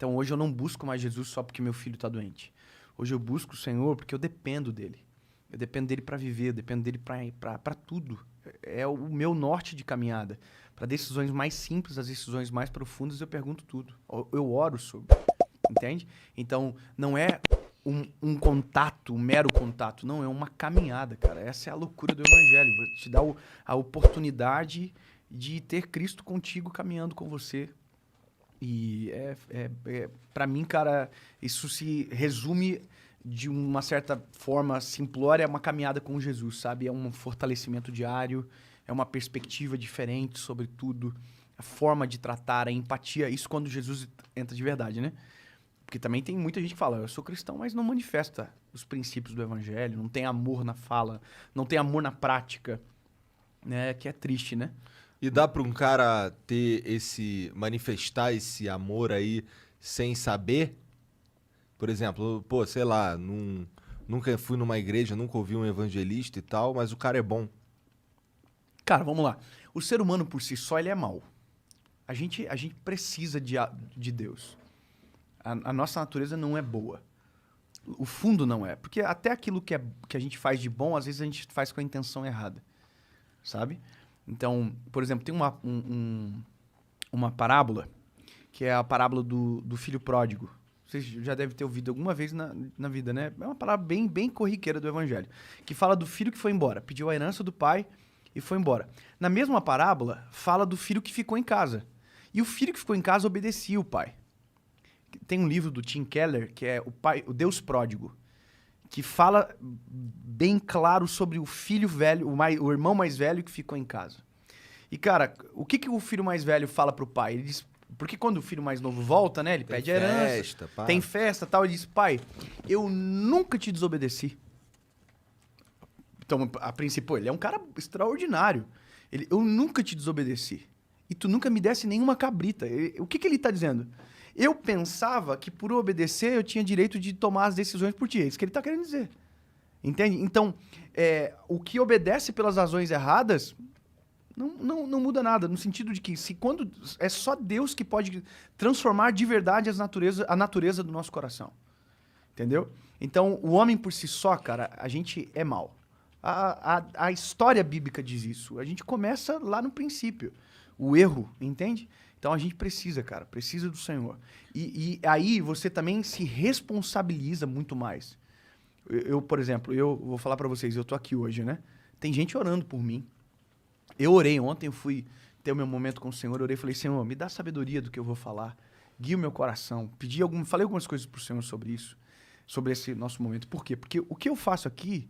Então hoje eu não busco mais Jesus só porque meu filho está doente. Hoje eu busco o Senhor porque eu dependo dele. Eu dependo dele para viver, eu dependo dele para tudo. É o meu norte de caminhada. Para decisões mais simples, as decisões mais profundas, eu pergunto tudo. Eu oro sobre. Entende? Então, não é um contato, um mero contato. Não, é uma caminhada, cara. Essa é a loucura do Evangelho. Vai te dar a oportunidade de ter Cristo contigo, caminhando com você. E para mim, cara, isso se resume de uma certa forma simplória, é uma caminhada com Jesus, sabe? É um fortalecimento diário, é uma perspectiva diferente sobre tudo, a forma de tratar, a empatia, isso quando Jesus entra de verdade, né? Porque também tem muita gente que fala, eu sou cristão, mas não manifesta os princípios do evangelho, não tem amor na fala, não tem amor na prática, né? Que é triste, né? E dá pra um cara manifestar esse amor aí sem saber? Por exemplo, pô, sei lá, nunca fui numa igreja, nunca ouvi um evangelista e tal, mas o cara é bom. Cara, vamos lá. O ser humano por si só, ele é mau. A gente precisa de Deus. A nossa natureza não é boa. O fundo não é. Porque até aquilo que a gente faz de bom, às vezes a gente faz com a intenção errada. Sabe? Então, por exemplo, tem uma parábola, que é a parábola do filho pródigo. Vocês já devem ter ouvido alguma vez na vida, né? É uma parábola bem corriqueira do evangelho. Que fala do filho que foi embora. Pediu a herança do pai e foi embora. Na mesma parábola, fala do filho que ficou em casa. E o filho que ficou em casa obedecia o pai. Tem um livro do Tim Keller, que é o Deus Pródigo, que fala bem claro sobre o filho velho, o irmão mais velho que ficou em casa. E, cara, o que o filho mais velho fala pro pai? Ele diz, porque quando o filho mais novo volta, né, ele pede a herança, tem festa e tal, ele diz, pai, eu nunca te desobedeci. Então, a princípio, ele é um cara extraordinário. Eu nunca te desobedeci. E tu nunca me desse nenhuma cabrita. O que ele tá dizendo? Eu pensava que por obedecer eu tinha direito de tomar as decisões por ti. É isso que ele está querendo dizer. Entende? Então, o que obedece pelas razões erradas não muda nada. No sentido de que quando é só Deus que pode transformar de verdade a natureza do nosso coração. Entendeu? Então, o homem por si só, cara, a gente é mau. A história bíblica diz isso. A gente começa lá no princípio. O erro, entende? Então a gente precisa, cara, precisa do Senhor. E aí você também se responsabiliza muito mais. Por exemplo, eu vou falar pra vocês, eu tô aqui hoje, né? Tem gente orando por mim. Eu orei ontem, eu fui ter o meu momento com o Senhor, eu orei e falei, Senhor, me dá sabedoria do que eu vou falar. Guia o meu coração. Falei algumas coisas pro Senhor sobre isso, sobre esse nosso momento. Por quê? Porque o que eu faço aqui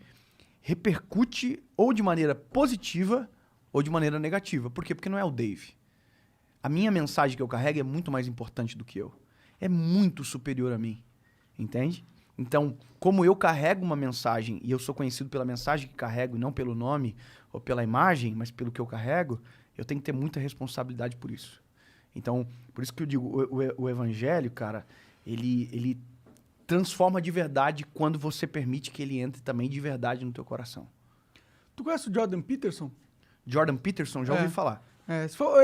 repercute ou de maneira positiva ou de maneira negativa. Por quê? Porque não é o Dave. A minha mensagem que eu carrego é muito mais importante do que eu. É muito superior a mim. Entende? Então, como eu carrego uma mensagem e eu sou conhecido pela mensagem que carrego, e não pelo nome ou pela imagem, mas pelo que eu carrego, eu tenho que ter muita responsabilidade por isso. Então, por isso que eu digo, o evangelho, cara, ele transforma de verdade quando você permite que ele entre também de verdade no teu coração. Tu conhece o Jordan Peterson? Jordan Peterson, já ouvi falar.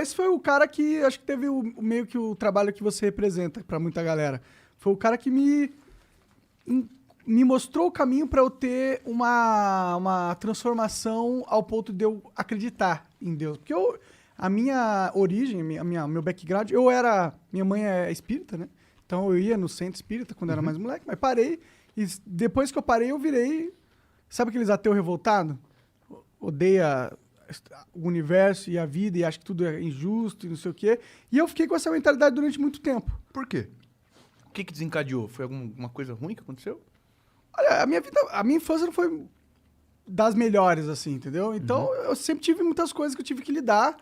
Esse foi o cara que acho que teve meio que o trabalho que você representa pra muita galera. Foi o cara que me mostrou o caminho pra eu ter uma transformação ao ponto de eu acreditar em Deus. Porque a minha origem, meu background, minha mãe é espírita, né? Então eu ia no centro espírita quando era mais moleque, mas parei. E depois que eu parei, eu virei... Sabe aqueles ateus revoltados? Odeia o universo e a vida e acha que tudo é injusto e não sei o quê. E eu fiquei com essa mentalidade durante muito tempo. Por quê? O que desencadeou? Foi alguma coisa ruim que aconteceu? Olha, a minha infância não foi das melhores, assim, entendeu? Então, eu sempre tive muitas coisas que eu tive que lidar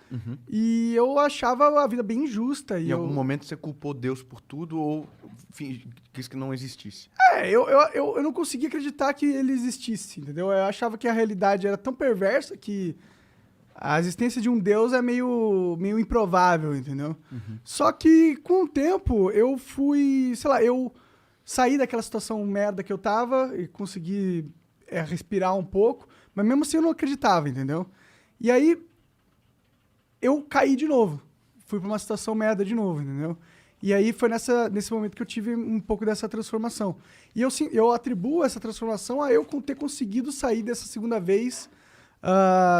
e eu achava a vida bem injusta. Em algum momento você culpou Deus por tudo ou quis que não existisse? Eu não conseguia acreditar que ele existisse, entendeu? Eu achava que a realidade era tão perversa que a existência de um Deus é meio improvável, entendeu? Só que, com o tempo, eu fui... Sei lá, eu saí daquela situação merda que eu tava e consegui respirar um pouco, mas mesmo assim eu não acreditava, entendeu? E aí, eu caí de novo. Fui pra uma situação merda de novo, entendeu? E aí foi nesse momento que eu tive um pouco dessa transformação. E eu atribuo essa transformação a eu ter conseguido sair dessa segunda vez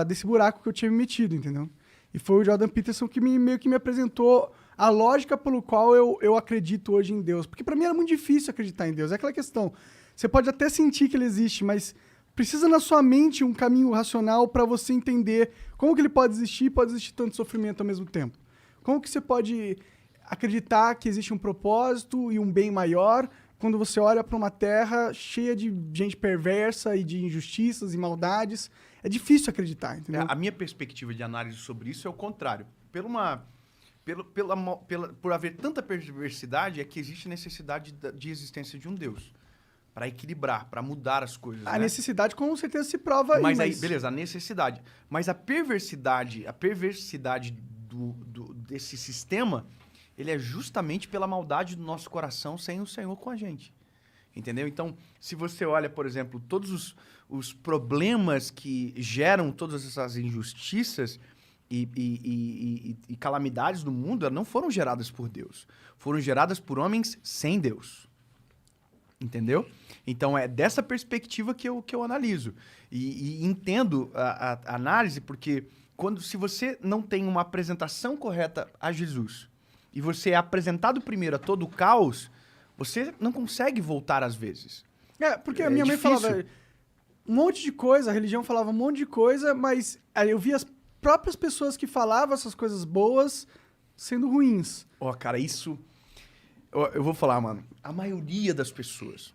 desse buraco que eu tinha me metido, entendeu? E foi o Jordan Peterson que meio que me apresentou a lógica pelo qual eu acredito hoje em Deus. Porque para mim era muito difícil acreditar em Deus. É aquela questão. Você pode até sentir que ele existe, mas precisa na sua mente um caminho racional para você entender como que ele pode existir e pode existir tanto sofrimento ao mesmo tempo. Como que você pode acreditar que existe um propósito e um bem maior quando você olha para uma terra cheia de gente perversa e de injustiças e maldades? É difícil acreditar, entendeu? A minha perspectiva de análise sobre isso é o contrário. Por haver tanta perversidade, é que existe necessidade de existência de um Deus. Para equilibrar, para mudar as coisas. A necessidade com certeza se prova aí. Mas aí, beleza, a necessidade. Mas a perversidade desse sistema, ele é justamente pela maldade do nosso coração sem o Senhor com a gente. Entendeu? Então, se você olha, por exemplo, todos os problemas que geram todas essas injustiças e calamidades no mundo, elas não foram geradas por Deus. Foram geradas por homens sem Deus. Entendeu? Então, é dessa perspectiva que eu analiso. E entendo a análise, porque se você não tem uma apresentação correta a Jesus, e você é apresentado primeiro a todo o caos, você não consegue voltar às vezes. Porque a minha mãe falava um monte de coisa, a religião falava um monte de coisa, mas aí eu via as próprias pessoas que falavam essas coisas boas sendo ruins. Cara, isso... Eu vou falar, mano. A maioria das pessoas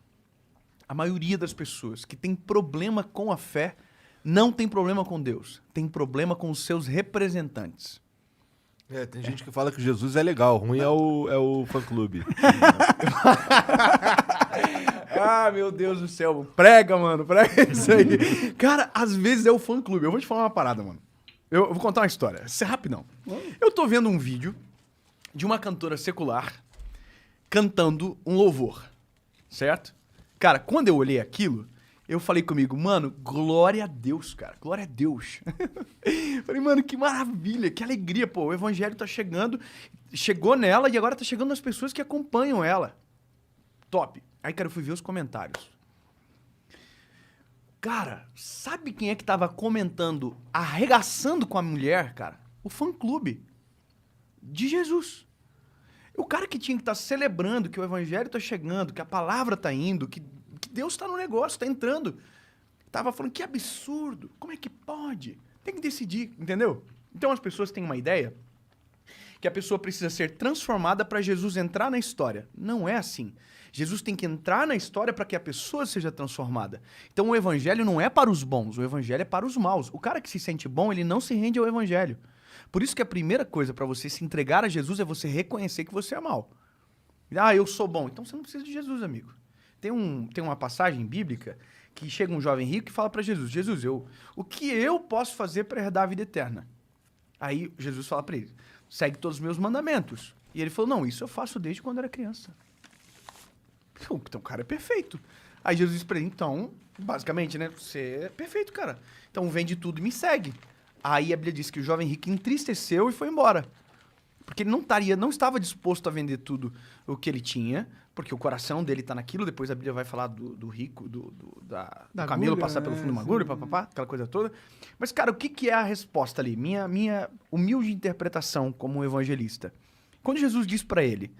que tem problema com a fé, não tem problema com Deus. Tem problema com os seus representantes. Tem gente que fala que Jesus é legal, ruim é o fã-clube. Meu Deus do céu. Prega, mano, prega isso aí. Cara, às vezes é o fã-clube. Eu vou te falar uma parada, mano. Eu vou contar uma história. Isso é rapidão. Eu tô vendo um vídeo de uma cantora secular cantando um louvor, certo? Cara, quando eu olhei aquilo, eu falei comigo, mano, glória a Deus, cara, glória a Deus. Falei, mano, que maravilha, que alegria, pô, o evangelho tá chegando, chegou nela e agora tá chegando nas pessoas que acompanham ela. Top. Aí, cara, eu fui ver os comentários. Cara, sabe quem é que tava comentando, arregaçando com a mulher, cara? O fã-clube de Jesus. O cara que tinha que estar celebrando que o evangelho está chegando, que a palavra está indo, que Deus está no negócio, está entrando. Tava falando, que absurdo, como é que pode? Tem que decidir, entendeu? Então as pessoas têm uma ideia que a pessoa precisa ser transformada para Jesus entrar na história. Não é assim. Jesus tem que entrar na história para que a pessoa seja transformada. Então o evangelho não é para os bons, o evangelho é para os maus. O cara que se sente bom, ele não se rende ao evangelho. Por isso que a primeira coisa para você se entregar a Jesus é você reconhecer que você é mau. Eu sou bom. Então você não precisa de Jesus, amigo. Tem uma passagem bíblica que chega um jovem rico e fala para Jesus, Jesus, o que eu posso fazer para herdar a vida eterna? Aí Jesus fala para ele, segue todos os meus mandamentos. E ele falou, não, isso eu faço desde quando era criança. Então o cara é perfeito. Aí Jesus disse para ele, então, basicamente, né, você é perfeito, cara. Então vende tudo e me segue. Aí a Bíblia diz que o jovem rico entristeceu e foi embora. Porque ele não estava disposto a vender tudo o que ele tinha, porque o coração dele está naquilo. Depois a Bíblia vai falar do rico, do camelo agulha, passar pelo fundo de uma agulha, papapá, aquela coisa toda. Mas, cara, o que é a resposta ali? Minha humilde interpretação como um evangelista. Quando Jesus diz para ele...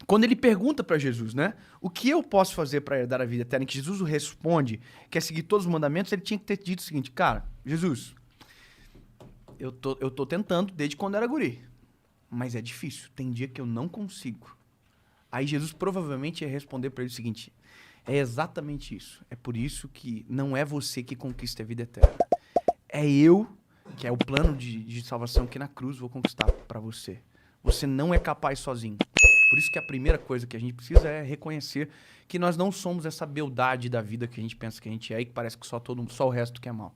Quando ele pergunta para Jesus, né? O que eu posso fazer para herdar a vida eterna? E que Jesus o responde, quer seguir todos os mandamentos, ele tinha que ter dito o seguinte, cara, Jesus, eu tô tentando desde quando era guri, mas é difícil, tem dia que eu não consigo. Aí Jesus provavelmente ia responder para ele o seguinte, é exatamente isso, é por isso que não é você que conquista a vida eterna, é eu, que é o plano de salvação que na cruz vou conquistar para você. Você não é capaz sozinho. Por isso que a primeira coisa que a gente precisa é reconhecer que nós não somos essa beldade da vida que a gente pensa que a gente é e que parece que só o resto que é mal.